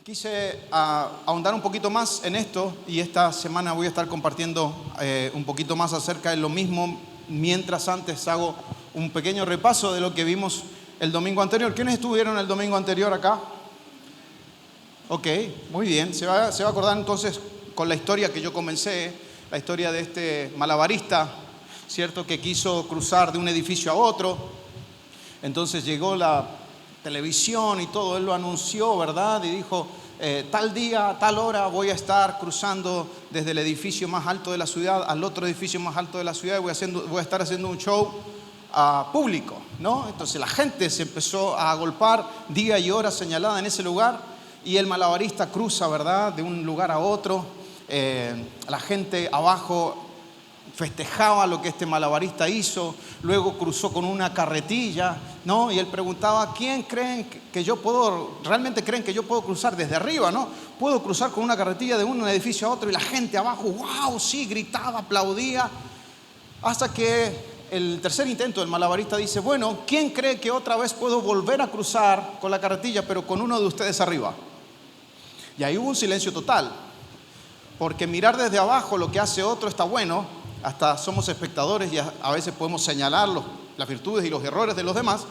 Quise ahondar un poquito más en esto y esta semana voy a estar compartiendo un poquito más acerca de lo mismo, mientras antes hago un pequeño repaso de lo que vimos el domingo anterior. ¿Quiénes estuvieron el domingo anterior acá? Ok, muy bien. Se va a acordar entonces con la historia que yo comencé, la historia de este malabarista, ¿cierto? Que quiso cruzar de un edificio a otro. Entonces llegó la televisión y todo, él lo anunció, ¿verdad? Y dijo, tal día, tal hora voy a estar cruzando desde el edificio más alto de la ciudad al otro edificio más alto de la ciudad y voy a estar haciendo un show público, ¿no? Entonces la gente se empezó a agolpar día y hora señalada en ese lugar y el malabarista cruza, ¿verdad? De un lugar a otro, la gente abajo festejaba lo que este malabarista hizo, luego cruzó con una carretilla, ¿no? Y él preguntaba, ¿quién creen que yo puedo, realmente creen que yo puedo cruzar desde arriba, ¿no? Puedo cruzar con una carretilla de un edificio a otro, y la gente abajo, wow, sí, gritaba, aplaudía, hasta que el tercer intento del malabarista dice, bueno, ¿quién cree que otra vez puedo volver a cruzar con la carretilla, pero con uno de ustedes arriba? Y ahí hubo un silencio total, porque mirar desde abajo lo que hace otro está bueno, hasta somos espectadores y a veces podemos señalar las virtudes y los errores de los demás,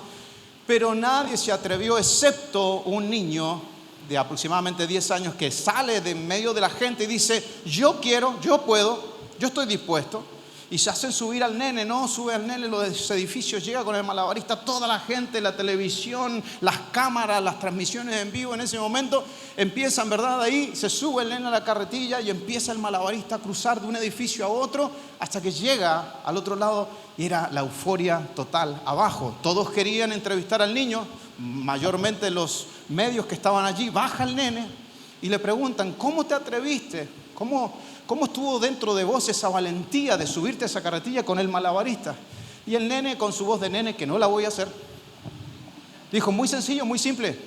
pero nadie se atrevió, excepto un niño de aproximadamente 10 años que sale de medio de la gente y dice, yo quiero, yo puedo, yo estoy dispuesto. Y se hacen subir al nene, ¿no? Sube al nene, los edificios, llega con el malabarista, toda la gente, la televisión, las cámaras, las transmisiones en vivo. En ese momento empiezan, ¿verdad? Ahí se sube el nene a la carretilla y empieza el malabarista a cruzar de un edificio a otro hasta que llega al otro lado y era la euforia total abajo. Todos querían entrevistar al niño, mayormente los medios que estaban allí. Baja el nene y le preguntan, ¿cómo te atreviste? ¿Cómo estuvo dentro de vos esa valentía de subirte a esa carretilla con el malabarista? Y el nene, con su voz de nene, que no la voy a hacer, dijo, muy sencillo, muy simple,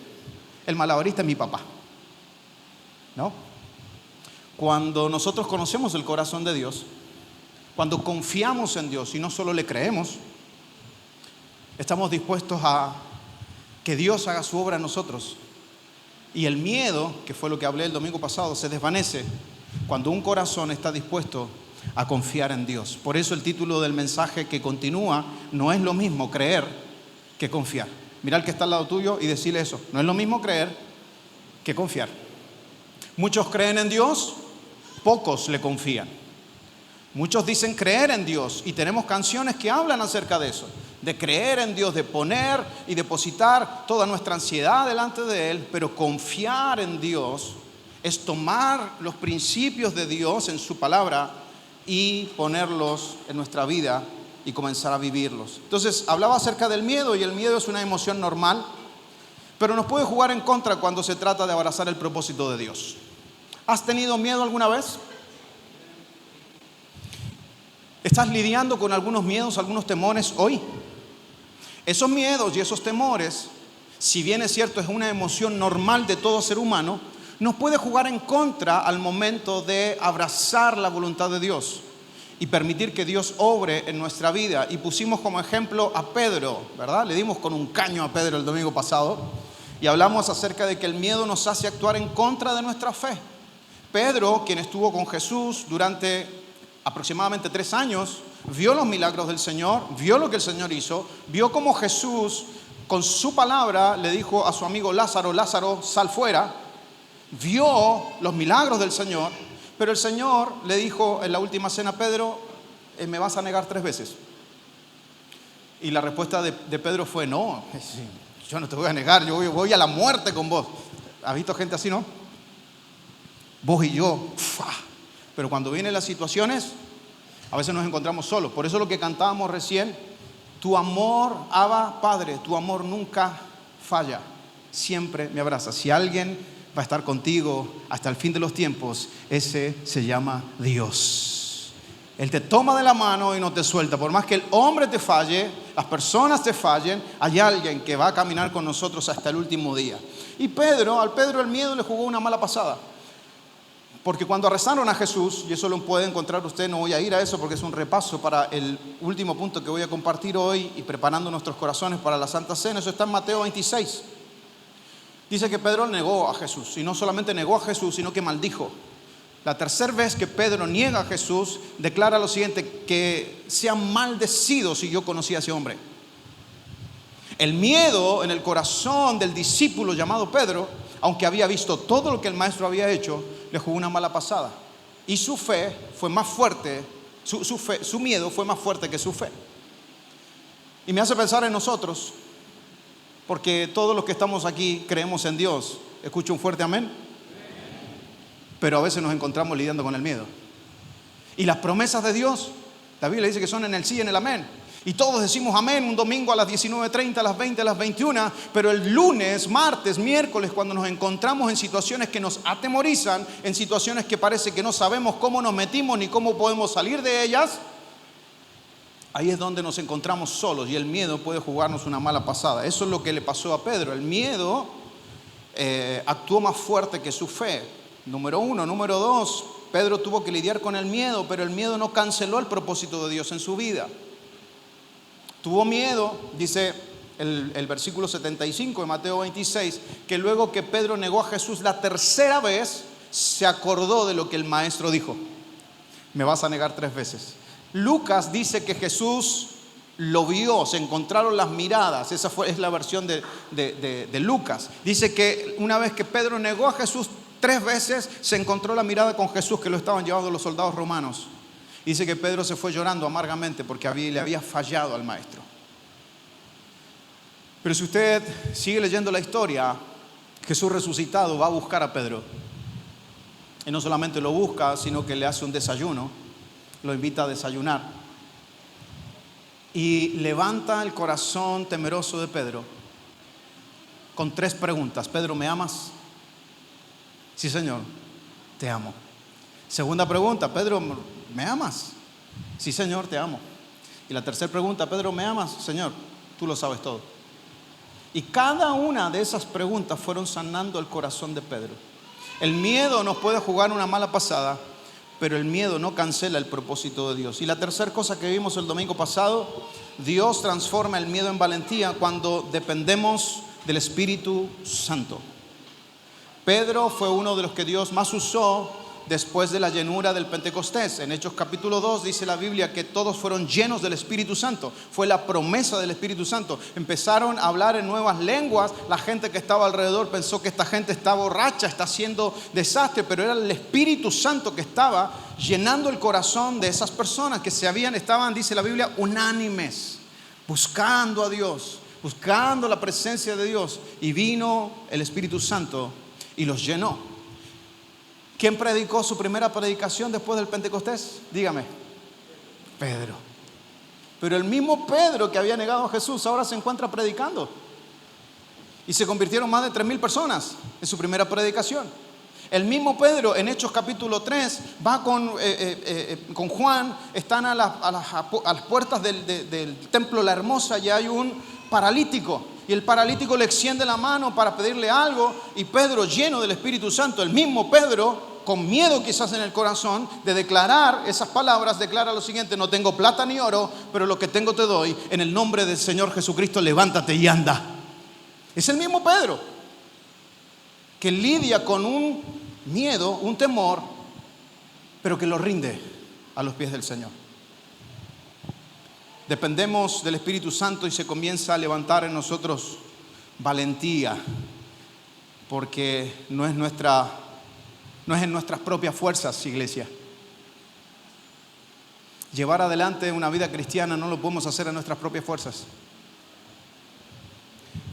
el malabarista es mi papá, ¿no? Cuando nosotros conocemos el corazón de Dios, cuando confiamos en Dios y no solo le creemos, estamos dispuestos a que Dios haga su obra en nosotros. Y el miedo, que fue lo que hablé el domingo pasado, se desvanece cuando un corazón está dispuesto a confiar en Dios. Por eso el título del mensaje que continúa, no es lo mismo creer que confiar. Mira al que está al lado tuyo y decirle eso. No es lo mismo creer que confiar. Muchos creen en Dios, pocos le confían. Muchos dicen creer en Dios y tenemos canciones que hablan acerca de eso. De creer en Dios, de poner y depositar toda nuestra ansiedad delante de Él, pero confiar en Dios es tomar los principios de Dios en su palabra y ponerlos en nuestra vida y comenzar a vivirlos. Entonces, hablaba acerca del miedo y el miedo es una emoción normal, pero nos puede jugar en contra cuando se trata de abrazar el propósito de Dios. ¿Has tenido miedo alguna vez? ¿Estás lidiando con algunos miedos, algunos temores hoy? Esos miedos y esos temores, si bien es cierto, es una emoción normal de todo ser humano, nos puede jugar en contra al momento de abrazar la voluntad de Dios y permitir que Dios obre en nuestra vida. Y pusimos como ejemplo a Pedro, ¿verdad? Le dimos con un caño a Pedro el domingo pasado y hablamos acerca de que el miedo nos hace actuar en contra de nuestra fe. Pedro, quien estuvo con Jesús durante aproximadamente 3 años, vio los milagros del Señor, vio lo que el Señor hizo, vio cómo Jesús con su palabra le dijo a su amigo Lázaro, Lázaro, sal fuera. Vio los milagros del Señor, pero el Señor le dijo en la última cena, Pedro, me vas a negar 3 veces. Y la respuesta de Pedro fue, no, yo no te voy a negar, yo voy a la muerte con vos. ¿Has visto gente así, no? Vos y yo, pero cuando vienen las situaciones, a veces nos encontramos solos. Por eso lo que cantábamos recién, tu amor, Abba, Padre, tu amor nunca falla, siempre me abraza. Si alguien va a estar contigo hasta el fin de los tiempos, ese se llama Dios. Él te toma de la mano y no te suelta. Por más que el hombre te falle, las personas te fallen, hay alguien que va a caminar con nosotros hasta el último día. Y al Pedro el miedo le jugó una mala pasada. Porque cuando arrestaron a Jesús, y eso lo puede encontrar usted, no voy a ir a eso porque es un repaso para el último punto que voy a compartir hoy y preparando nuestros corazones para la Santa Cena, eso está en Mateo 26. Dice que Pedro negó a Jesús, y no solamente negó a Jesús, sino que maldijo. La tercera vez que Pedro niega a Jesús, declara lo siguiente: que sea maldecido si yo conocí a ese hombre. El miedo en el corazón del discípulo llamado Pedro, aunque había visto todo lo que el maestro había hecho, le jugó una mala pasada. Y su fe fue más fuerte, su miedo fue más fuerte que su fe. Y me hace pensar en nosotros, porque todos los que estamos aquí creemos en Dios. Escucho un fuerte amén. Pero a veces nos encontramos lidiando con el miedo. Y las promesas de Dios, la Biblia dice que son en el sí y en el amén. Y todos decimos amén un domingo a las 19:30, a las 20, a las 21. Pero el lunes, martes, miércoles, cuando nos encontramos en situaciones que nos atemorizan, en situaciones que parece que no sabemos cómo nos metimos ni cómo podemos salir de ellas, ahí es donde nos encontramos solos y el miedo puede jugarnos una mala pasada. Eso es lo que le pasó a Pedro. El miedo actuó más fuerte que su fe. Número uno. Número dos, Pedro tuvo que lidiar con el miedo, pero el miedo no canceló el propósito de Dios en su vida. Tuvo miedo, dice el versículo 75 de Mateo 26, que luego que Pedro negó a Jesús la tercera vez, se acordó de lo que el maestro dijo: me vas a negar 3 veces. Lucas dice que Jesús lo vio, se encontraron las miradas. Esa es la versión de Lucas. Dice que una vez que Pedro negó a Jesús 3 veces, se encontró la mirada con Jesús, que lo estaban llevando los soldados romanos. Dice que Pedro se fue llorando amargamente porque le había fallado al maestro. Pero si usted sigue leyendo la historia, Jesús resucitado va a buscar a Pedro. Y no solamente lo busca, sino que le hace un desayuno, lo invita a desayunar. Y levanta el corazón temeroso de Pedro con 3 preguntas. Pedro, ¿me amas? Sí, Señor, te amo. Segunda pregunta, Pedro, ¿me amas? Sí, Señor, te amo. Y la tercera pregunta, Pedro, ¿me amas? Señor, tú lo sabes todo. Y cada una de esas preguntas fueron sanando el corazón de Pedro. El miedo nos puede jugar una mala pasada, pero el miedo no cancela el propósito de Dios. Y la tercera cosa que vimos el domingo pasado, Dios transforma el miedo en valentía cuando dependemos del Espíritu Santo. Pedro fue uno de los que Dios más usó después de la llenura del Pentecostés. En Hechos capítulo 2 dice la Biblia que todos fueron llenos del Espíritu Santo. Fue la promesa del Espíritu Santo. Empezaron a hablar en nuevas lenguas. La gente que estaba alrededor pensó que esta gente está borracha, está haciendo desastre, pero era el Espíritu Santo que estaba llenando el corazón de esas personas que estaban, dice la Biblia, unánimes, buscando a Dios, buscando la presencia de Dios. Y vino el Espíritu Santo y los llenó. ¿Quién predicó su primera predicación después del Pentecostés? Dígame. Pedro. Pero el mismo Pedro que había negado a Jesús ahora se encuentra predicando. Y se convirtieron más de 3,000 personas en su primera predicación. El mismo Pedro en Hechos capítulo 3 va con Juan, están a las puertas del templo La Hermosa y hay un paralítico. Y el paralítico le extiende la mano para pedirle algo y Pedro, lleno del Espíritu Santo, el mismo Pedro, con miedo quizás en el corazón de declarar esas palabras, declara lo siguiente: no tengo plata ni oro, pero lo que tengo te doy. En el nombre del Señor Jesucristo, levántate y anda. Es el mismo Pedro que lidia con un miedo, un temor, pero que lo rinde a los pies del Señor. Dependemos del Espíritu Santo y se comienza a levantar en nosotros valentía, porque no es en nuestras propias fuerzas, iglesia. Llevar adelante una vida cristiana no lo podemos hacer en nuestras propias fuerzas.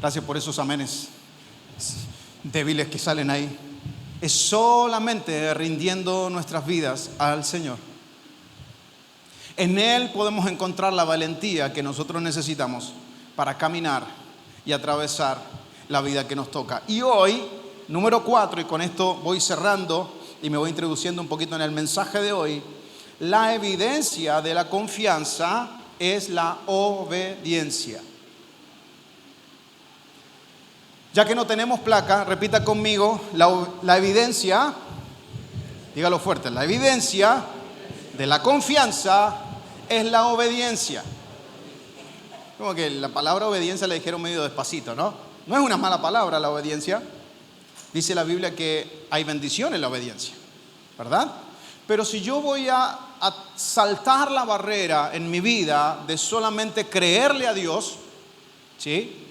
Gracias por esos amenes débiles que salen ahí. Es solamente rindiendo nuestras vidas al Señor. En Él podemos encontrar la valentía que nosotros necesitamos para caminar y atravesar la vida que nos toca. Y hoy, número 4, y con esto voy cerrando y me voy introduciendo un poquito en el mensaje de hoy. La evidencia de la confianza es la obediencia. Ya que no tenemos placa, repita conmigo, la evidencia Dígalo fuerte. La evidencia de la confianza es la obediencia. Como que la palabra obediencia la dijeron medio despacito, ¿no? No es una mala palabra la obediencia. Dice la Biblia que hay bendición en la obediencia, ¿verdad? Pero si yo voy a saltar la barrera en mi vida de solamente creerle a Dios, ¿sí?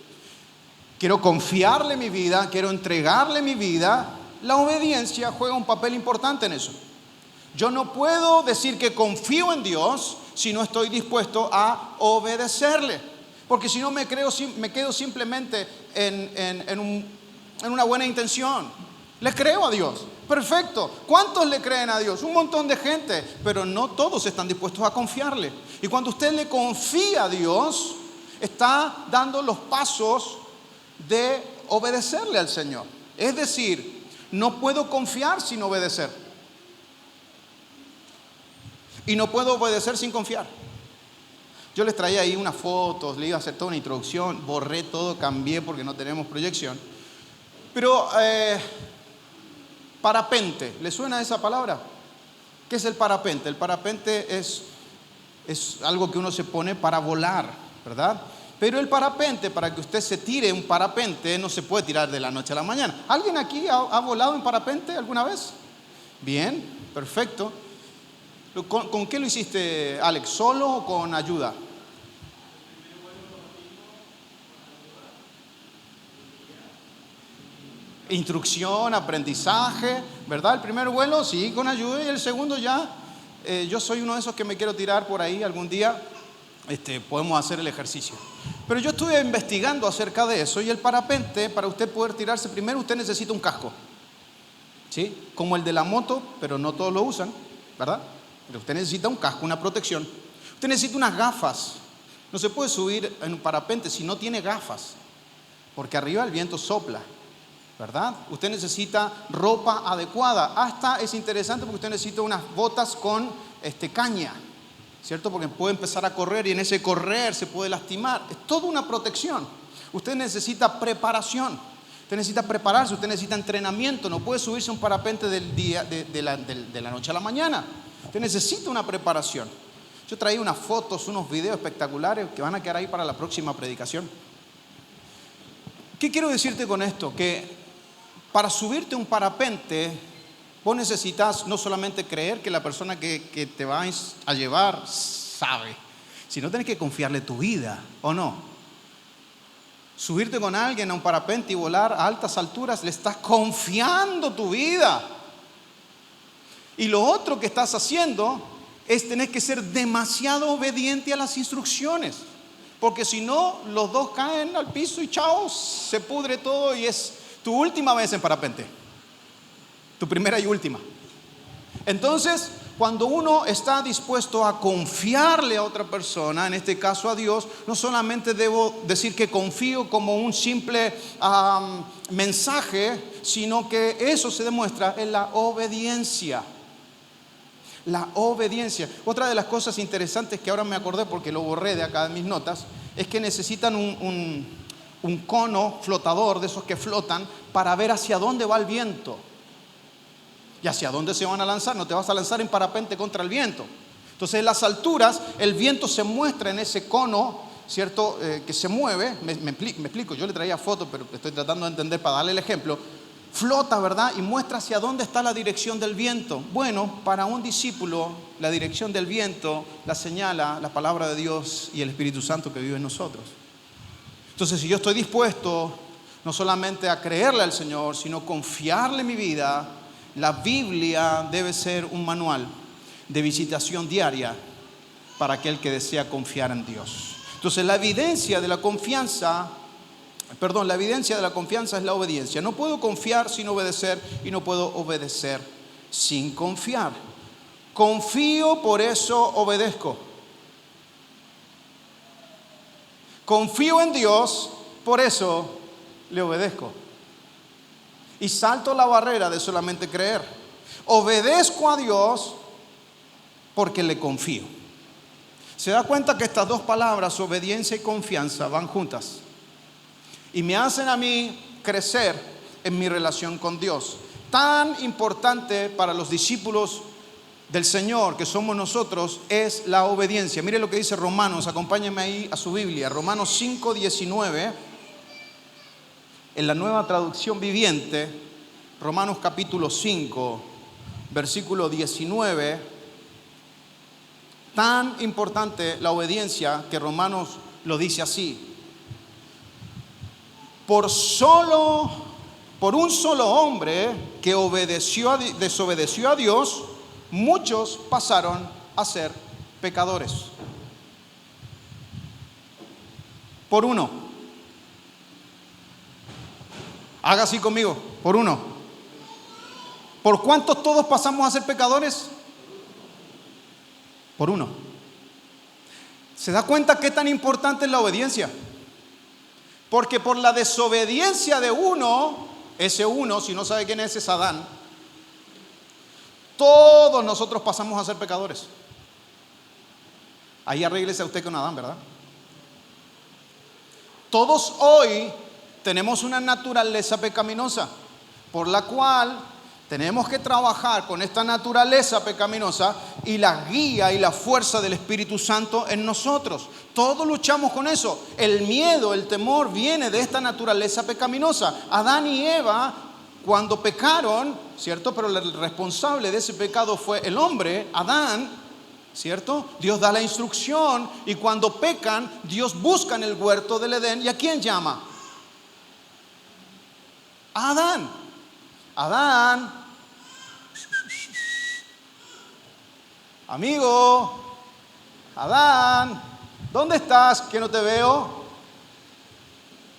Quiero confiarle mi vida, quiero entregarle mi vida, la obediencia juega un papel importante en eso. Yo no puedo decir que confío en Dios si no estoy dispuesto a obedecerle. Porque si no me quedo simplemente en una buena intención. Le creo a Dios. Perfecto. ¿Cuántos le creen a Dios? Un montón de gente. Pero no todos están dispuestos a confiarle. Y cuando usted le confía a Dios, está dando los pasos de obedecerle al Señor. Es decir, no puedo confiar sin obedecer. Y no puedo obedecer sin confiar. Yo les traía ahí unas fotos, le iba a hacer toda una introducción, borré todo, cambié porque no tenemos proyección. Pero parapente, ¿le suena esa palabra? ¿Qué es el parapente? El parapente es algo que uno se pone para volar, ¿verdad? Pero el parapente, para que usted se tire un parapente, no se puede tirar de la noche a la mañana. ¿Alguien aquí ha volado en parapente alguna vez? Bien, perfecto. ¿Con qué lo hiciste, Alex? ¿Solo o con ayuda? Instrucción, aprendizaje, ¿verdad? El primer vuelo, sí, con ayuda. Y el segundo ya, yo soy uno de esos que me quiero tirar por ahí algún día. Podemos hacer el ejercicio. Pero yo estuve investigando acerca de eso. Y el parapente, para usted poder tirarse, primero usted necesita un casco, ¿sí? Como el de la moto, pero no todos lo usan, ¿verdad? Pero usted necesita un casco, una protección. Usted necesita unas gafas. No se puede subir en un parapente si no tiene gafas, porque arriba el viento sopla, ¿verdad? Usted necesita ropa adecuada. Hasta es interesante porque usted necesita unas botas con caña, ¿cierto? Porque puede empezar a correr y en ese correr se puede lastimar. Es toda una protección. Usted necesita preparación. Usted necesita prepararse, usted necesita entrenamiento. No puede subirse a un parapente de la noche a la mañana. Usted necesita una preparación. Yo traí unas fotos, unos videos espectaculares que van a quedar ahí para la próxima predicación. ¿Qué quiero decirte con esto? Que para subirte a un parapente, vos necesitas no solamente creer que la persona que te va a llevar sabe, sino tenés que confiarle tu vida, ¿o no? Subirte con alguien a un parapente y volar a altas alturas, le estás confiando tu vida. Y lo otro que estás haciendo es tener que ser demasiado obediente a las instrucciones. Porque si no, los dos caen al piso y chao, se pudre todo y es tu última vez en parapente. Tu primera y última. Entonces, cuando uno está dispuesto a confiarle a otra persona, en este caso a Dios, no solamente debo decir que confío como un simple mensaje, sino que eso se demuestra en la obediencia. La obediencia. Otra de las cosas interesantes que ahora me acordé porque lo borré de acá de mis notas, es que necesitan un cono flotador de esos que flotan para ver hacia dónde va el viento y hacia dónde se van a lanzar. No te vas a lanzar en parapente contra el viento. Entonces en las alturas el viento se muestra en ese cono, ¿cierto? Que se mueve. Me explico, yo le traía fotos, pero estoy tratando de entender para darle el ejemplo. Flota, ¿verdad? Y muestra hacia dónde está la dirección del viento. Bueno, para un discípulo, la dirección del viento la señala la palabra de Dios y el Espíritu Santo que vive en nosotros. Entonces, si yo estoy dispuesto no solamente a creerle al Señor, sino confiarle mi vida, la Biblia debe ser un manual de visitación diaria para aquel que desea confiar en Dios. Entonces, la evidencia de la confianza es la obediencia. No puedo confiar sin obedecer y no puedo obedecer sin confiar. Confío, por eso obedezco. Confío en Dios, por eso le obedezco. Y salto la barrera de solamente creer. Obedezco a Dios porque le confío. ¿Se da cuenta que estas dos palabras, obediencia y confianza, van juntas? Y me hacen a mí crecer en mi relación con Dios. tan importante para los discípulos del Señor, que somos nosotros, es la obediencia. Mire lo que dice Romanos, acompáñenme ahí a su Biblia, Romanos 5:19, en la Nueva Traducción Viviente, Romanos capítulo 5, versículo 19. Tan importante la obediencia que Romanos lo dice así: por un solo hombre que desobedeció a Dios, muchos pasaron a ser pecadores. Por uno. Haga así conmigo, por uno. ¿Por cuántos todos pasamos a ser pecadores? Por uno. ¿Se da cuenta qué tan importante es la obediencia? Porque por la desobediencia de uno, ese uno, si no sabe quién es Adán, todos nosotros pasamos a ser pecadores. Ahí arréglese a usted con Adán, ¿verdad? Todos hoy tenemos una naturaleza pecaminosa, por la cual tenemos que trabajar con esta naturaleza pecaminosa y la guía y la fuerza del Espíritu Santo en nosotros. Todos luchamos con eso. El miedo, el temor viene de esta naturaleza pecaminosa. Adán y Eva, cuando pecaron, ¿cierto? Pero el responsable de ese pecado fue el hombre, Adán, ¿cierto? Dios da la instrucción y cuando pecan, Dios busca en el huerto del Edén. ¿Y a quién llama? A Adán. Adán, amigo, Adán, ¿dónde estás? Que no te veo.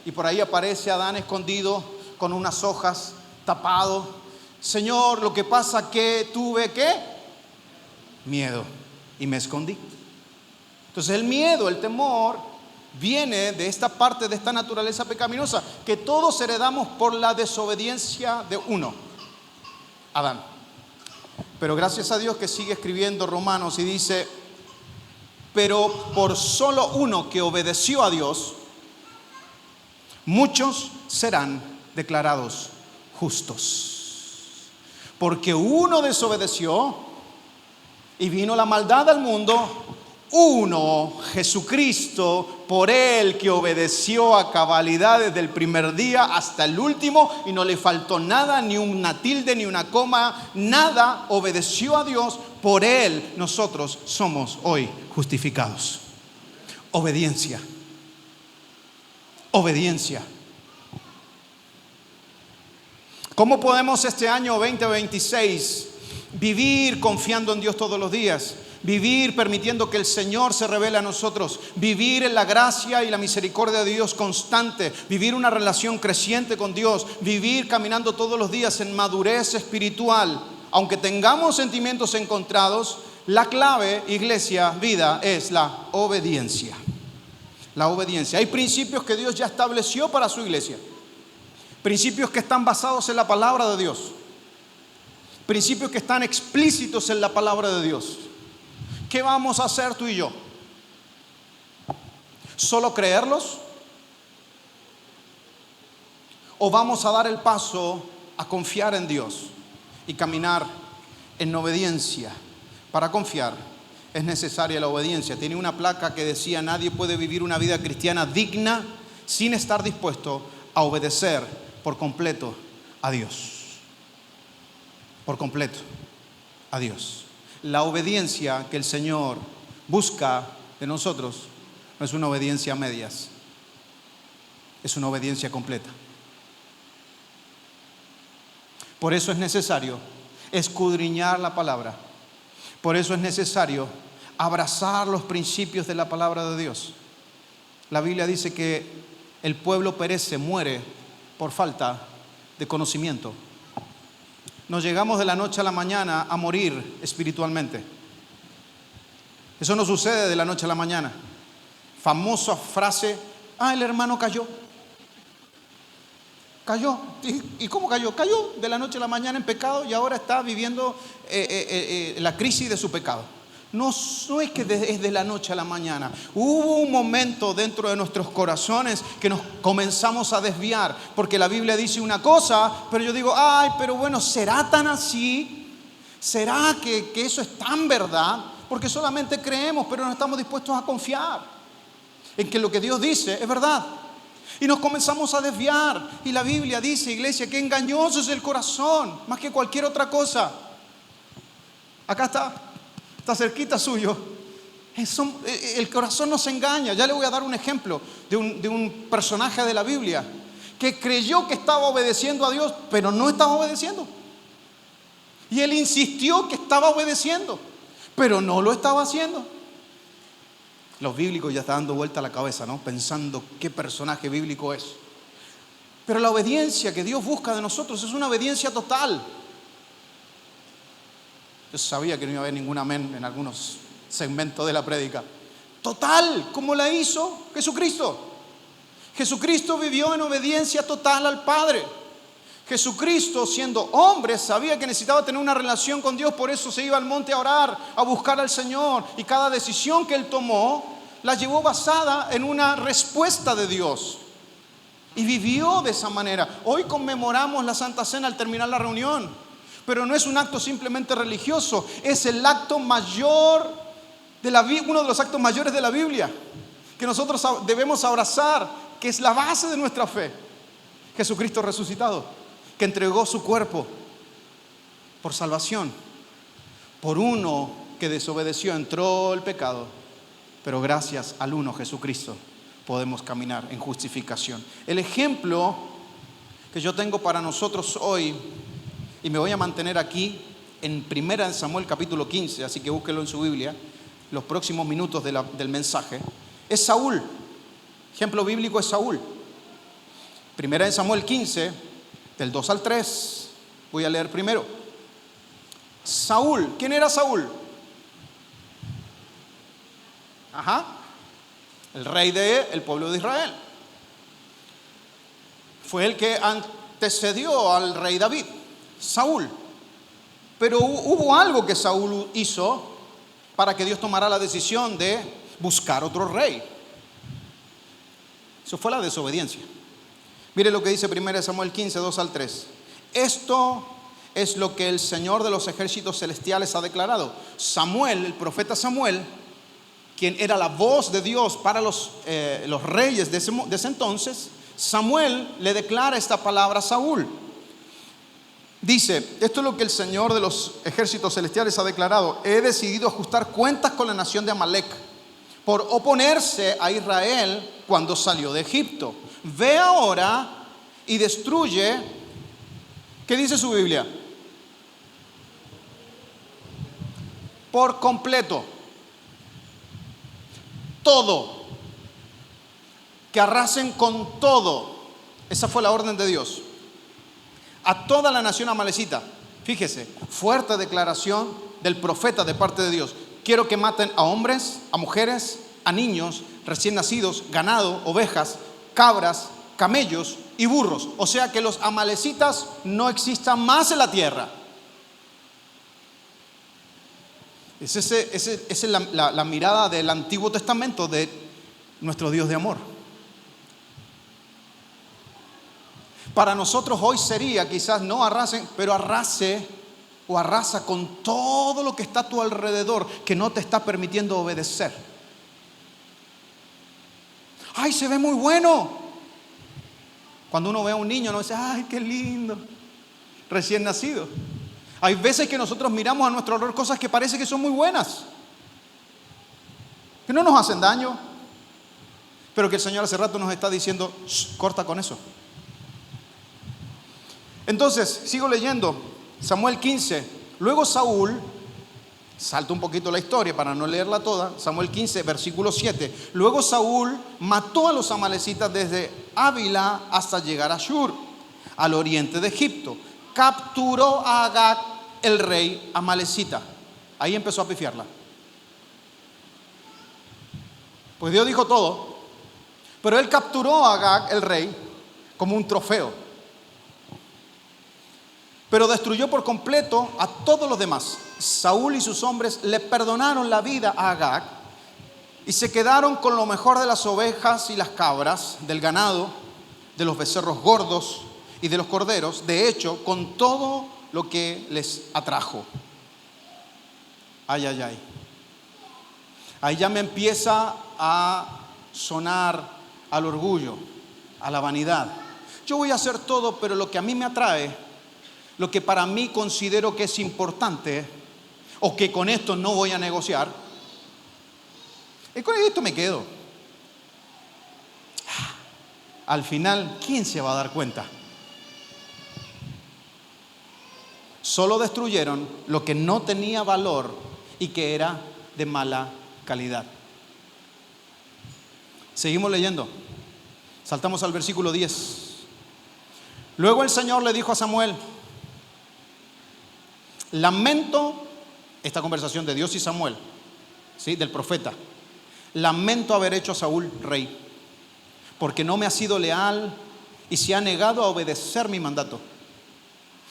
Y por ahí aparece Adán escondido con unas hojas, tapado. Señor, lo que pasa que tuve ¿qué? Miedo y me escondí. Entonces el miedo, el temor viene de esta parte, de esta naturaleza pecaminosa que todos heredamos por la desobediencia de uno, Adán. Pero gracias a Dios que sigue escribiendo Romanos y dice: pero por solo uno que obedeció a Dios, muchos serán declarados justos. Porque uno desobedeció y vino la maldad al mundo. Uno, Jesucristo, por Él que obedeció a cabalidad desde el primer día hasta el último y no le faltó nada, ni una tilde, ni una coma, nada, obedeció a Dios. Por Él nosotros somos hoy justificados. Obediencia. Obediencia. ¿Cómo podemos este año 2026 vivir confiando en Dios todos los días? Vivir permitiendo que el Señor se revele a nosotros. Vivir en la gracia y la misericordia de Dios constante. Vivir una relación creciente con Dios. Vivir caminando todos los días en madurez espiritual. Aunque tengamos sentimientos encontrados, la clave, iglesia, vida, es la obediencia. La obediencia. Hay principios que Dios ya estableció para su iglesia. Principios que están basados en la palabra de Dios. Principios que están explícitos en la palabra de Dios. ¿Qué vamos a hacer tú y yo? ¿Solo creerlos? ¿O vamos a dar el paso a confiar en Dios y caminar en obediencia? Para confiar es necesaria la obediencia. Tiene una placa que decía: nadie puede vivir una vida cristiana digna sin estar dispuesto a obedecer por completo a Dios. Por completo a Dios. La obediencia que el Señor busca de nosotros no es una obediencia a medias, es una obediencia completa. Por eso es necesario escudriñar la palabra. Por eso es necesario abrazar los principios de la palabra de Dios. La Biblia dice que el pueblo perece, muere por falta de conocimiento. Nos llegamos de la noche a la mañana a morir espiritualmente. Eso no sucede de la noche a la mañana. Famosa frase: el hermano cayó. Cayó. ¿Y cómo cayó? Cayó de la noche a la mañana en pecado y ahora está viviendo la crisis de su pecado. No, no es que es de la noche a la mañana. Hubo un momento dentro de nuestros corazones que nos comenzamos a desviar, porque la Biblia dice una cosa, pero yo digo, ay, pero bueno, ¿será tan así? ¿Será que eso es tan verdad? Porque solamente creemos, pero no estamos dispuestos a confiar en que lo que Dios dice es verdad. Y nos comenzamos a desviar. Y la Biblia dice, iglesia, que engañoso es el corazón, más que cualquier otra cosa. Acá está cerquita suyo. El corazón nos engaña. Ya le voy a dar un ejemplo de un personaje de la Biblia que creyó que estaba obedeciendo a Dios, pero no estaba obedeciendo. Y él insistió que estaba obedeciendo, pero no lo estaba haciendo. Los bíblicos ya están dando vuelta a la cabeza, ¿no? Pensando qué personaje bíblico es. Pero la obediencia que Dios busca de nosotros es una obediencia total. Yo sabía que no iba a haber ningún amén en algunos segmentos de la prédica. Total, como la hizo Jesucristo. Jesucristo vivió en obediencia total al Padre. Jesucristo, siendo hombre, sabía que necesitaba tener una relación con Dios, por eso se iba al monte a orar, a buscar al Señor. Y cada decisión que él tomó, la llevó basada en una respuesta de Dios. Y vivió de esa manera. Hoy conmemoramos la Santa Cena al terminar la reunión. Pero no es un acto simplemente religioso, es el acto mayor uno de los actos mayores de la Biblia, que nosotros debemos abrazar, que es la base de nuestra fe. Jesucristo resucitado, que entregó su cuerpo por salvación. Por uno que desobedeció entró el pecado, pero gracias al uno Jesucristo podemos caminar en justificación. El ejemplo que yo tengo para nosotros hoy, y me voy a mantener aquí en 1 Samuel capítulo 15, así que búsquelo en su Biblia, los próximos minutos del mensaje, es Saúl. Ejemplo bíblico es Saúl. 1 Samuel 15, del 2 al 3, voy a leer primero. Saúl, ¿quién era Saúl? El rey del pueblo de Israel. Fue el que antecedió al rey David, Saúl. Pero hubo algo que Saúl hizo para que Dios tomara la decisión de buscar otro rey. Eso fue la desobediencia. Mire lo que dice 1 Samuel 15, 2 al 3. Esto es lo que el Señor de los ejércitos celestiales ha declarado. Samuel, el profeta Samuel, quien era la voz de Dios para los reyes de ese entonces, Samuel le declara esta palabra a Saúl. Dice, esto es lo que el Señor de los ejércitos celestiales ha declarado. He decidido ajustar cuentas con la nación de Amalek por oponerse a Israel cuando salió de Egipto. Ve ahora y destruye. ¿Qué dice su Biblia? Por completo. Todo. Que arrasen con todo. Esa fue la orden de Dios. A toda la nación amalecita. Fíjese, fuerte declaración del profeta de parte de Dios. Quiero que maten a hombres, a mujeres, a niños, recién nacidos, ganado, ovejas, cabras, camellos y burros. O sea que los amalecitas no existan más en la tierra. Esa es la mirada del Antiguo Testamento de nuestro Dios de amor. Para nosotros hoy sería quizás no arrasen, pero arrase o arrasa con todo lo que está a tu alrededor que no te está permitiendo obedecer. ¡Ay, se ve muy bueno! Cuando uno ve a un niño, uno dice, ¡ay, qué lindo! Recién nacido. Hay veces que nosotros miramos a nuestro alrededor cosas que parece que son muy buenas, que no nos hacen daño, pero que el Señor hace rato nos está diciendo, corta con eso. Entonces, sigo leyendo, Samuel 15, luego Saúl, salto un poquito la historia para no leerla toda, Samuel 15, versículo 7, luego Saúl mató a los amalecitas desde Ávila hasta llegar a Shur, al oriente de Egipto, capturó a Agag, el rey amalecita. Ahí empezó a pifiarla. Pues Dios dijo todo, pero él capturó a Agag, el rey, como un trofeo. pero destruyó por completo a todos los demás. Saúl y sus hombres le perdonaron la vida a Agag y se quedaron con lo mejor de las ovejas y las cabras, del ganado, de los becerros gordos y de los corderos, de hecho, con todo lo que les atrajo. Ay, ay, ay. Ahí ya me empieza a sonar al orgullo, a la vanidad. Yo voy a hacer todo, pero lo que a mí me atrae, lo que para mí considero que es importante, o que con esto no voy a negociar, y con esto me quedo. Al final, ¿quién se va a dar cuenta? Solo destruyeron lo que no tenía valor y que era de mala calidad. Seguimos leyendo. Saltamos al versículo 10. Luego el Señor le dijo a Samuel: lamento, esta conversación de Dios y Samuel, ¿sí?, del profeta. Lamento haber hecho a Saúl rey, porque no me ha sido leal y se ha negado a obedecer mi mandato.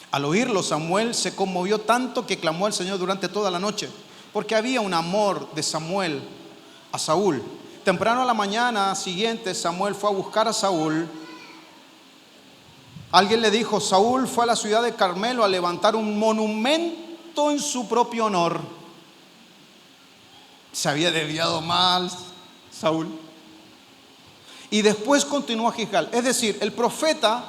Al oírlo, Samuel se conmovió tanto que clamó al Señor durante toda la noche, porque había un amor de Samuel a Saúl. Temprano a la mañana siguiente, Samuel fue a buscar a Saúl. Alguien le dijo: Saúl fue a la ciudad de Carmelo a levantar un monumento en su propio honor. Se había desviado mal Saúl. Y después continuó a Gilgal. Es decir, el profeta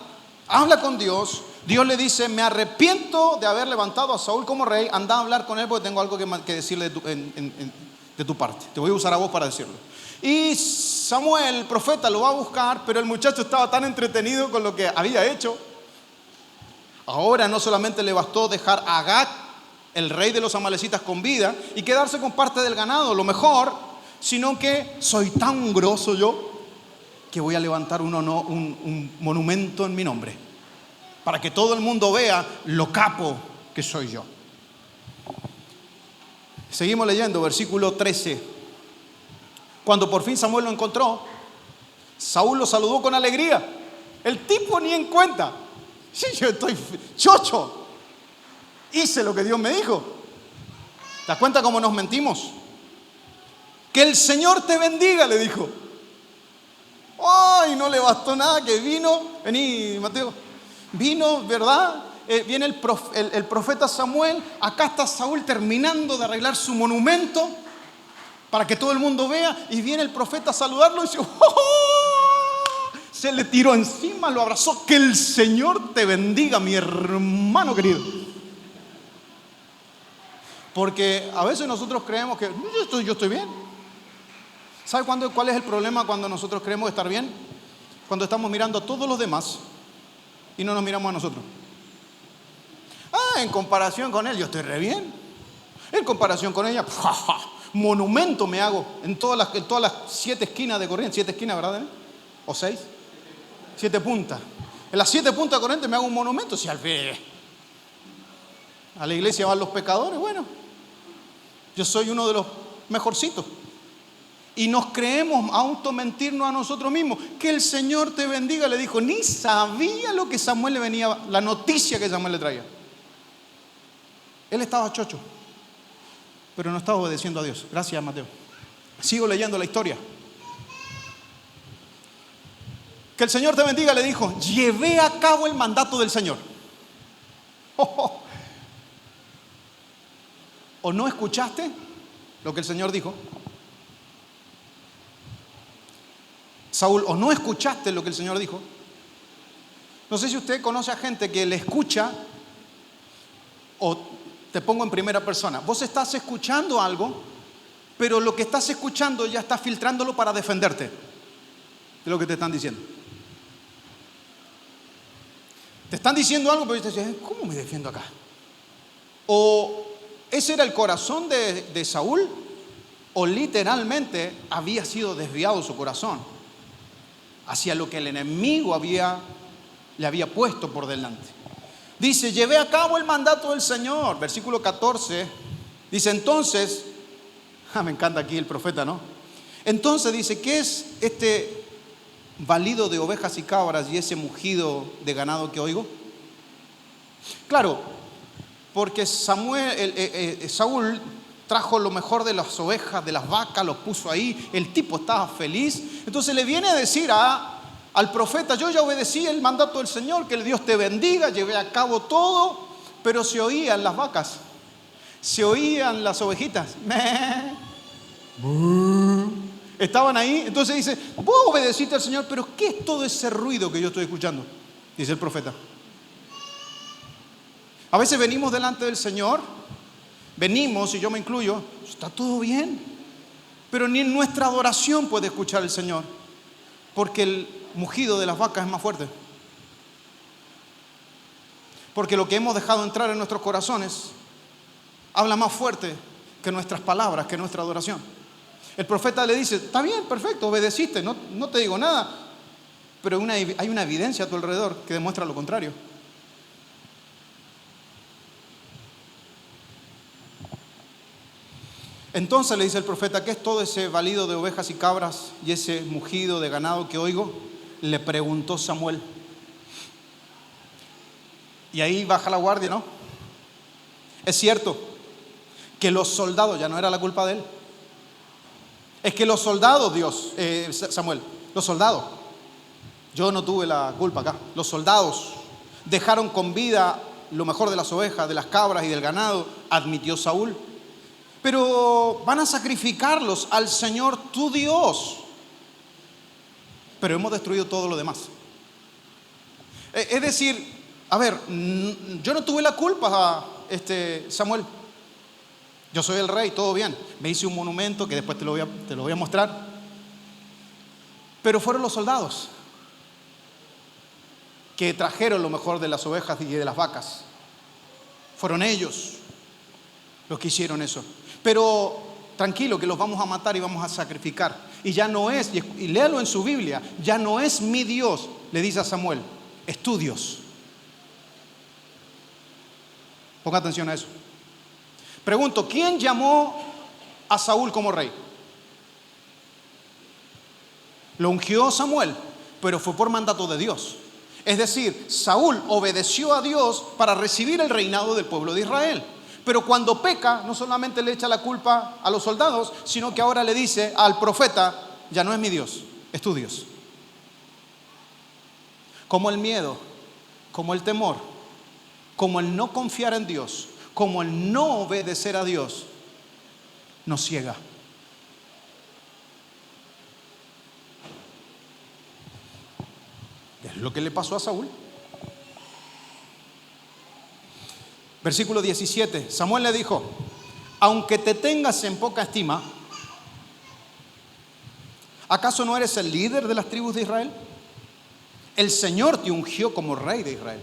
habla con Dios. Dios le dice: me arrepiento de haber levantado a Saúl como rey. Anda a hablar con él porque tengo algo que decirle de tu parte. Te voy a usar a vos para decirlo. Y Samuel, el profeta, lo va a buscar, pero el muchacho estaba tan entretenido con lo que había hecho. Ahora no solamente le bastó dejar a Agag, el rey de los amalecitas, con vida y quedarse con parte del ganado, lo mejor, sino que soy tan grosso yo que voy a levantar un monumento en mi nombre, para que todo el mundo vea lo capo que soy yo. Seguimos leyendo, versículo 13. Cuando por fin Samuel lo encontró, Saúl lo saludó con alegría. El tipo ni en cuenta. Sí, yo estoy chocho. Hice lo que Dios me dijo. ¿Te das cuenta cómo nos mentimos? Que el Señor te bendiga, le dijo. Ay, no le bastó nada que vino. Vení, Mateo. Vino, ¿verdad? Viene el profeta Samuel. Acá está Saúl terminando de arreglar su monumento para que todo el mundo vea. Y viene el profeta a saludarlo y dice: ¡oh! Se le tiró encima, lo abrazó. Que el Señor te bendiga, mi hermano querido. Porque a veces nosotros creemos que yo estoy bien. ¿Sabe cuál es el problema cuando nosotros creemos estar bien? Cuando estamos mirando a todos los demás y no nos miramos a nosotros. En comparación con él, yo estoy re bien. En comparación con ella, monumento me hago en todas las 7 esquinas de Corrientes. 7 esquinas, ¿verdad? ¿O 6? 7 puntas. En las 7 puntas de Corrientes me hago un monumento. Si al fin a la iglesia van los pecadores, bueno, yo soy uno de los mejorcitos. Y nos creemos automentirnos a nosotros mismos. Que el Señor te bendiga, le dijo. Ni sabía lo que Samuel le venía, la noticia que Samuel le traía. Él estaba chocho, pero no estaba obedeciendo a Dios. Gracias, Mateo. Sigo leyendo la historia. Que el Señor te bendiga, le dijo. Llevé a cabo el mandato del Señor. ¿O no escuchaste lo que el Señor dijo? Saúl, ¿o no escuchaste lo que el Señor dijo? No sé si usted conoce a gente que le escucha, o te pongo en primera persona. Vos estás escuchando algo, pero lo que estás escuchando ya estás filtrándolo para defenderte de lo que te están diciendo. Te están diciendo algo, pero te dices: ¿cómo me defiendo acá? O ese era el corazón de Saúl, o literalmente había sido desviado su corazón hacia lo que el enemigo le había puesto por delante. Dice: llevé a cabo el mandato del Señor. Versículo 14. Dice: entonces, me encanta aquí el profeta, ¿no? Entonces dice: ¿qué es este balido de ovejas y cabras y ese mugido de ganado que oigo? Claro, porque Saúl trajo lo mejor de las ovejas, de las vacas, los puso ahí, el tipo estaba feliz. Entonces le viene a decir al profeta: yo ya obedecí el mandato del Señor, que el Dios te bendiga, llevé a cabo todo, pero se oían las vacas, se oían las ovejitas. Estaban ahí. Entonces dice: vos obedeciste al Señor, pero ¿qué es todo ese ruido que yo estoy escuchando? Dice el profeta. A veces venimos delante del Señor, venimos, y yo me incluyo, está todo bien, pero ni en nuestra adoración puede escuchar el Señor, porque el mugido de las vacas es más fuerte. Porque lo que hemos dejado entrar en nuestros corazones habla más fuerte que nuestras palabras, que nuestra adoración. El profeta le dice: está bien, perfecto, obedeciste, no te digo nada, pero hay una evidencia a tu alrededor que demuestra lo contrario. Entonces le dice el profeta: ¿qué es todo ese balido de ovejas y cabras y ese mugido de ganado que oigo? Le preguntó Samuel. Y ahí baja la guardia, ¿no? Es cierto que los soldados, ya no era la culpa de él. Es que los soldados, Samuel, los soldados, yo no tuve la culpa acá. Los soldados dejaron con vida lo mejor de las ovejas, de las cabras y del ganado, admitió Saúl. Pero van a sacrificarlos al Señor tu Dios. Pero hemos destruido todo lo demás. Es decir, a ver, yo no tuve la culpa, Samuel. Yo soy el rey, todo bien. Me hice un monumento que después te lo voy a mostrar. Pero fueron los soldados que trajeron lo mejor de las ovejas y de las vacas. Fueron ellos los que hicieron eso. Pero tranquilo, que los vamos a matar y vamos a sacrificar. Y ya no es, y léalo en su Biblia, ya no es mi Dios, le dice a Samuel, es tu Dios. Ponga atención a eso. Pregunto: ¿quién llamó a Saúl como rey? Lo ungió Samuel, pero fue por mandato de Dios. Es decir, Saúl obedeció a Dios para recibir el reinado del pueblo de Israel. Pero cuando peca, no solamente le echa la culpa a los soldados, sino que ahora le dice al profeta: ya no es mi Dios, es tu Dios. Como el miedo, como el temor, como el no confiar en Dios, como el no obedecer a Dios, nos ciega. Es lo que le pasó a Saúl. Versículo 17, Samuel le dijo: aunque te tengas en poca estima, ¿acaso no eres el líder de las tribus de Israel? El Señor te ungió como rey de Israel.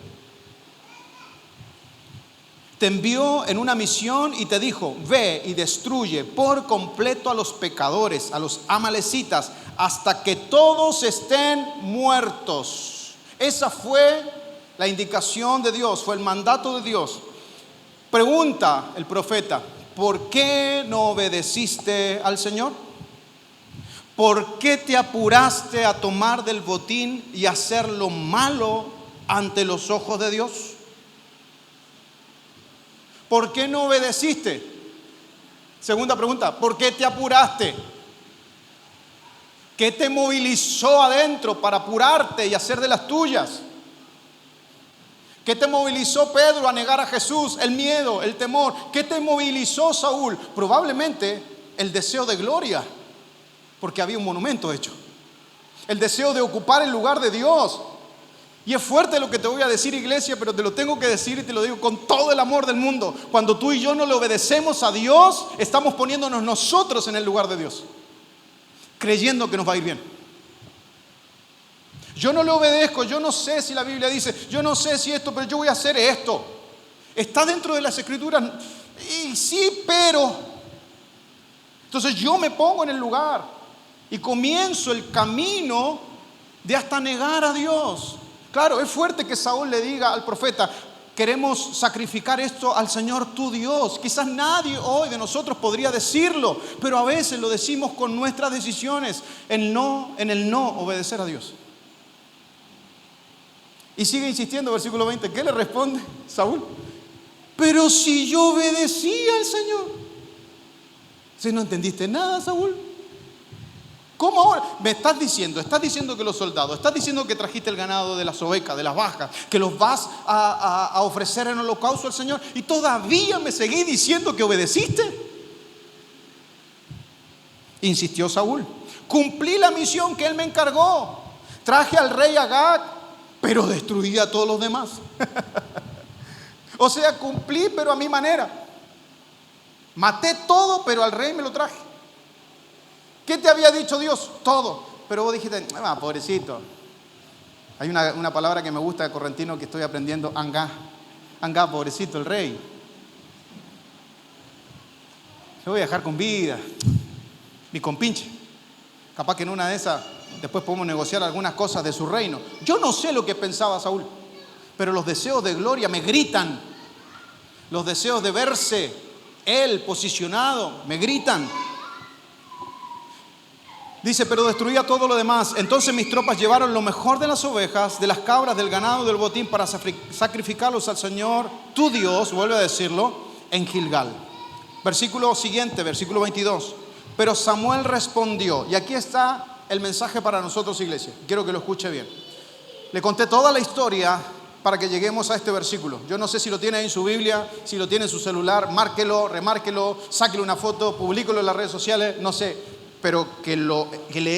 Te envió en una misión y te dijo: ve y destruye por completo a los pecadores, a los amalecitas, hasta que todos estén muertos. Esa fue la indicación de Dios, fue el mandato de Dios. Pregunta el profeta: ¿por qué no obedeciste al Señor? ¿Por qué te apuraste a tomar del botín y hacer lo malo ante los ojos de Dios? ¿Por qué no obedeciste? Segunda pregunta: ¿por qué te apuraste? ¿Qué te movilizó adentro para apurarte y hacer de las tuyas? ¿Qué te movilizó Pedro a negar a Jesús? El miedo, el temor. ¿Qué te movilizó Saúl? Probablemente el deseo de gloria, porque había un monumento hecho. El deseo de ocupar el lugar de Dios. Y es fuerte lo que te voy a decir, iglesia, pero te lo tengo que decir y te lo digo con todo el amor del mundo. Cuando tú y yo no le obedecemos a Dios, estamos poniéndonos nosotros en el lugar de Dios, creyendo que nos va a ir bien. Yo no le obedezco, yo no sé si la Biblia dice, yo no sé si esto, pero yo voy a hacer esto. ¿Está dentro de las Escrituras? Y sí, pero... Entonces yo me pongo en el lugar y comienzo el camino de hasta negar a Dios. Claro, es fuerte que Saúl le diga al profeta: queremos sacrificar esto al Señor tu Dios. Quizás nadie hoy de nosotros podría decirlo, pero a veces lo decimos con nuestras decisiones, en el no obedecer a Dios. Y sigue insistiendo, versículo 20. ¿Qué le responde Saúl? Pero si yo obedecía al Señor. Si no entendiste nada, Saúl. ¿Cómo ahora? Me estás diciendo que los soldados, estás diciendo que trajiste el ganado de las ovejas, de las vacas, que los vas a ofrecer en holocausto al Señor, y todavía me seguís diciendo que obedeciste. Insistió Saúl. Cumplí la misión que él me encargó. Traje al rey Agag, pero destruí a todos los demás. O sea, cumplí, pero a mi manera. Maté todo, pero al rey me lo traje. ¿Qué te había dicho Dios? Todo. Pero vos dijiste, pobrecito. Hay una palabra que me gusta de correntino que estoy aprendiendo, angá. Angá, pobrecito, el rey. Lo voy a dejar con vida. Mi compinche. Capaz que en una de esas después podemos negociar algunas cosas de su reino. Yo no sé lo que pensaba Saúl, pero los deseos de gloria me gritan. Los deseos de verse él posicionado me gritan. Dice, pero destruía todo lo demás. Entonces mis tropas llevaron lo mejor de las ovejas, de las cabras, del ganado, del botín, para sacrificarlos al Señor, tu Dios, vuelve a decirlo, en Gilgal. Versículo siguiente, versículo 22. Pero Samuel respondió, y aquí está el mensaje para nosotros, iglesia. Quiero que lo escuche bien. Le conté toda la historia para que lleguemos a este versículo. Yo no sé si lo tiene ahí en su Biblia, si lo tiene en su celular, márquelo, remárquelo, sáquele una foto, publíquelo en las redes sociales, no sé. Pero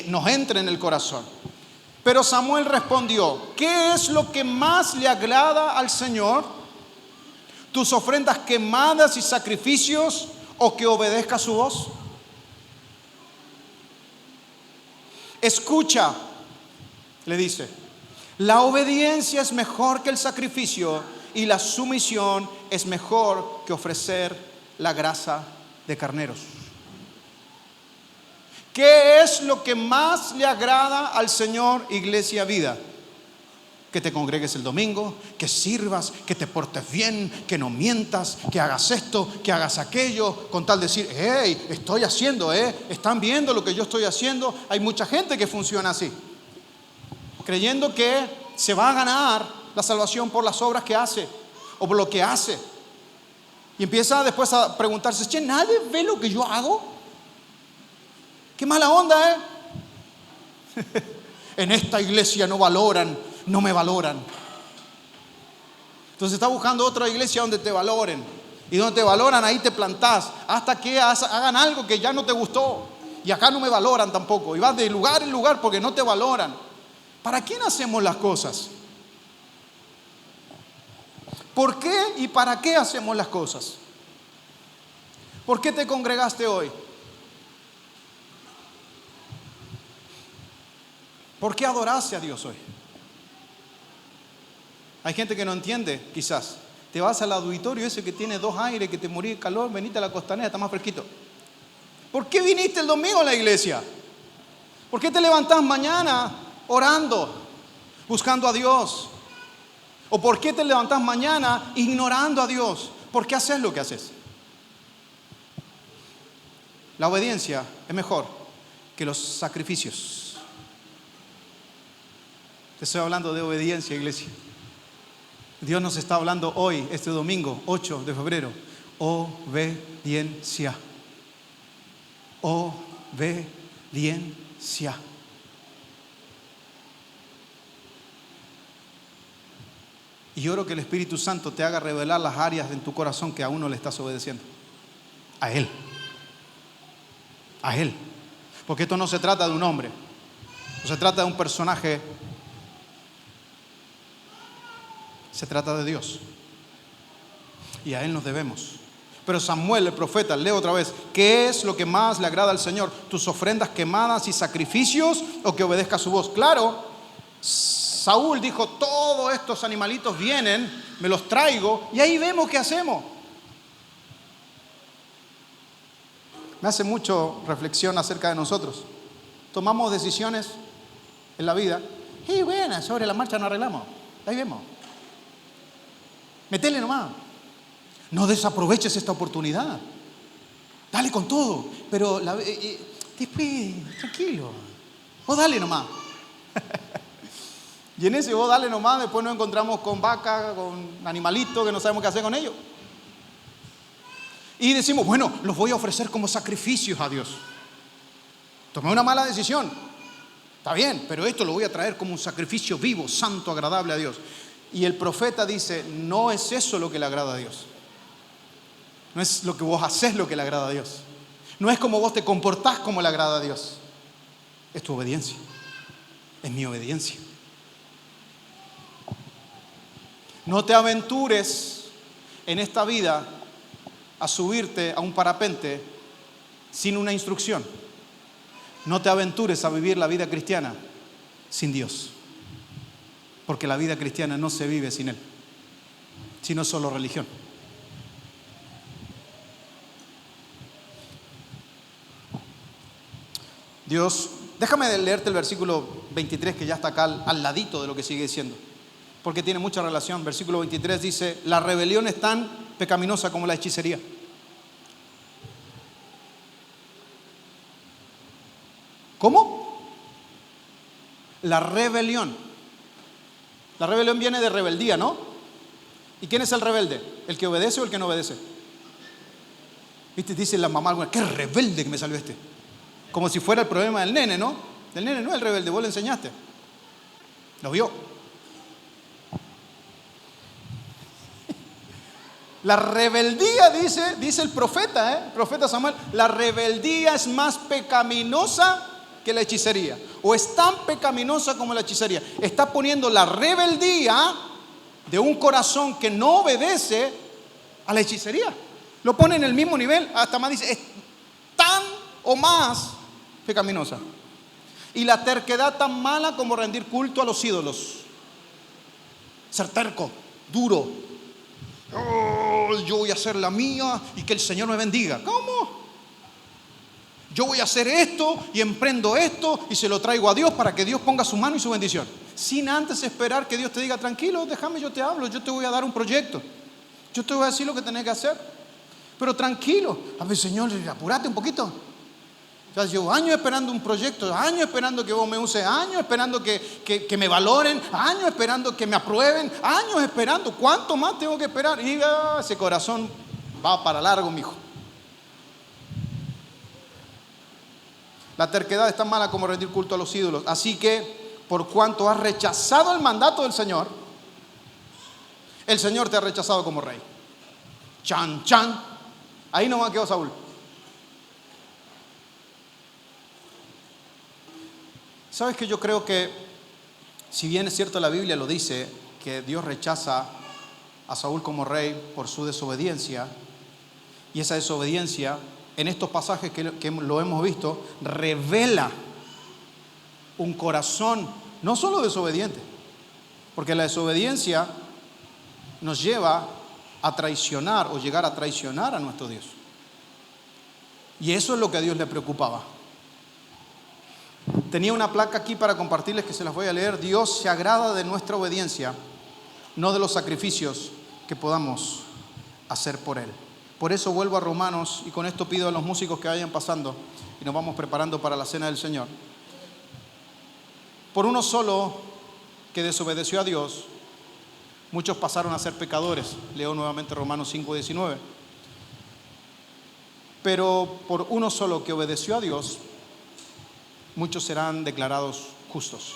nos entre en el corazón. Pero Samuel respondió, ¿qué es lo que más le agrada al Señor? ¿Tus ofrendas quemadas y sacrificios, o que obedezca su voz? Escucha, le dice, la obediencia es mejor que el sacrificio, y la sumisión es mejor que ofrecer la grasa de carneros. ¿Qué es lo que más le agrada al Señor, Iglesia Vida? Que te congregues el domingo, que sirvas, que te portes bien, que no mientas, que hagas esto, que hagas aquello, con tal de decir, hey, estoy haciendo, están viendo lo que yo estoy haciendo. Hay mucha gente que funciona así, creyendo que se va a ganar la salvación por las obras que hace o por lo que hace. Y empieza después a preguntarse, che, ¿nadie ve lo que yo hago? ¡Qué mala onda, En esta iglesia no valoran, no me valoran. Entonces está buscando otra iglesia donde te valoren. Y donde te valoran, ahí te plantás hasta que hagan algo que ya no te gustó. Y acá no me valoran tampoco. Y vas de lugar en lugar porque no te valoran. ¿Para quién hacemos las cosas? ¿Por qué y para qué hacemos las cosas? ¿Por qué te congregaste hoy? ¿Por qué adoraste a Dios hoy? Hay gente que no entiende, quizás. Te vas al auditorio ese que tiene 2 aires, que te morís de calor, venite a la Costanera, está más fresquito. ¿Por qué viniste el domingo a la iglesia? ¿Por qué te levantás mañana orando, buscando a Dios? ¿O por qué te levantás mañana ignorando a Dios? ¿Por qué haces lo que haces? La obediencia es mejor que los sacrificios. Te estoy hablando de obediencia, iglesia. Dios nos está hablando hoy, este domingo, 8 de febrero. Obediencia. Obediencia. Y oro que el Espíritu Santo te haga revelar las áreas en tu corazón que aún no le estás obedeciendo. A Él. A Él. Porque esto no se trata de un hombre. No se trata de un personaje. Se trata de Dios. Y a Él nos debemos. Pero Samuel, el profeta, leo otra vez. ¿Qué es lo que más le agrada al Señor? ¿Tus ofrendas quemadas y sacrificios, o que obedezca su voz? Claro, Saúl dijo, todos estos animalitos vienen, me los traigo, y ahí vemos qué hacemos. Me hace mucho reflexión acerca de nosotros. Tomamos decisiones en la vida y bueno, sobre la marcha nos arreglamos. Ahí vemos. Metele nomás. No desaproveches esta oportunidad. Dale con todo. Pero después, tranquilo. Vos dale nomás. Y en ese vos dale nomás, después nos encontramos con vacas, con animalitos que no sabemos qué hacer con ellos. Y decimos, bueno, los voy a ofrecer como sacrificios a Dios. Tomé una mala decisión. Está bien, pero esto lo voy a traer como un sacrificio vivo, santo, agradable a Dios. Y el profeta dice, no es eso lo que le agrada a Dios. No es lo que vos haces lo que le agrada a Dios. No es como vos te comportás como le agrada a Dios. Es tu obediencia. Es mi obediencia. No te aventures en esta vida a subirte a un parapente sin una instrucción. No te aventures a vivir la vida cristiana sin Dios. Porque la vida cristiana no se vive sin Él, sino solo religión. Dios, déjame leerte el versículo 23 que ya está acá al ladito de lo que sigue diciendo, porque tiene mucha relación. Versículo 23 dice, la rebelión es tan pecaminosa como la hechicería. ¿Cómo? La rebelión. La rebelión viene de rebeldía, ¿no? ¿Y quién es el rebelde? ¿El que obedece o el que no obedece? ¿Viste? Dice la mamá, qué rebelde que me salió este. Como si fuera el problema del nene, ¿no? Del nene no es el rebelde, vos le enseñaste. Lo vio. La rebeldía, dice el profeta Samuel, la rebeldía es más pecaminosa que la hechicería, o es tan pecaminosa como la hechicería. Está poniendo la rebeldía de un corazón que no obedece a la hechicería. Lo pone en el mismo nivel, hasta más dice, es tan o más pecaminosa. Y la terquedad tan mala como rendir culto a los ídolos. Ser terco, duro. Oh, yo voy a hacer la mía y que el Señor me bendiga. ¿Cómo? Yo voy a hacer esto y emprendo esto y se lo traigo a Dios para que Dios ponga su mano y su bendición. Sin antes esperar que Dios te diga, tranquilo, déjame, yo te hablo, yo te voy a dar un proyecto. Yo te voy a decir lo que tenés que hacer. Pero tranquilo, a ver, Señor, apúrate un poquito. O sea, llevo años esperando un proyecto, años esperando que vos me uses, años esperando que me valoren, años esperando que me aprueben, años esperando. ¿Cuánto más tengo que esperar? Y ese corazón va para largo, mijo. La terquedad es tan mala como rendir culto a los ídolos. Así que, por cuanto has rechazado el mandato del Señor, el Señor te ha rechazado como rey. Chan, chan. Ahí nomás quedó Saúl. ¿Sabes que yo creo que, si bien es cierto la Biblia lo dice, que Dios rechaza a Saúl como rey por su desobediencia, y esa desobediencia, en estos pasajes que lo hemos visto, revela un corazón no solo desobediente, porque la desobediencia nos lleva a traicionar o llegar a traicionar a nuestro Dios. Y eso es lo que a Dios le preocupaba. Tenía una placa aquí para compartirles que se las voy a leer. Dios se agrada de nuestra obediencia, no de los sacrificios que podamos hacer por Él. Por eso vuelvo a Romanos y con esto pido a los músicos que vayan pasando y nos vamos preparando para la cena del Señor. Por uno solo que desobedeció a Dios, muchos pasaron a ser pecadores. Leo nuevamente Romanos 5:19. Pero por uno solo que obedeció a Dios, muchos serán declarados justos.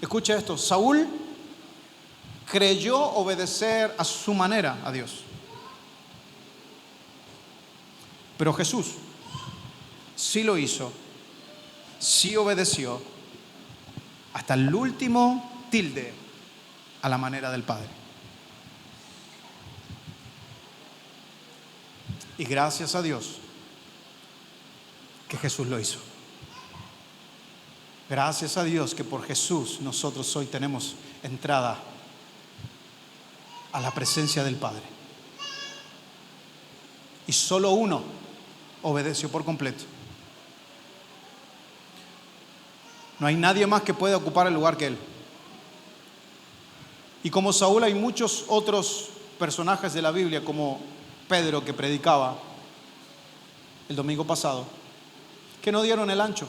Escucha esto, Saúl creyó obedecer a su manera a Dios. Pero Jesús sí lo hizo, sí obedeció hasta el último tilde a la manera del Padre. Y gracias a Dios que Jesús lo hizo. Gracias a Dios que por Jesús nosotros hoy tenemos entrada a la presencia del Padre. Y solo uno obedeció por completo. No hay nadie más que pueda ocupar el lugar que Él. Y como Saúl hay muchos otros personajes de la Biblia, como Pedro que predicaba el domingo pasado, que no dieron el ancho.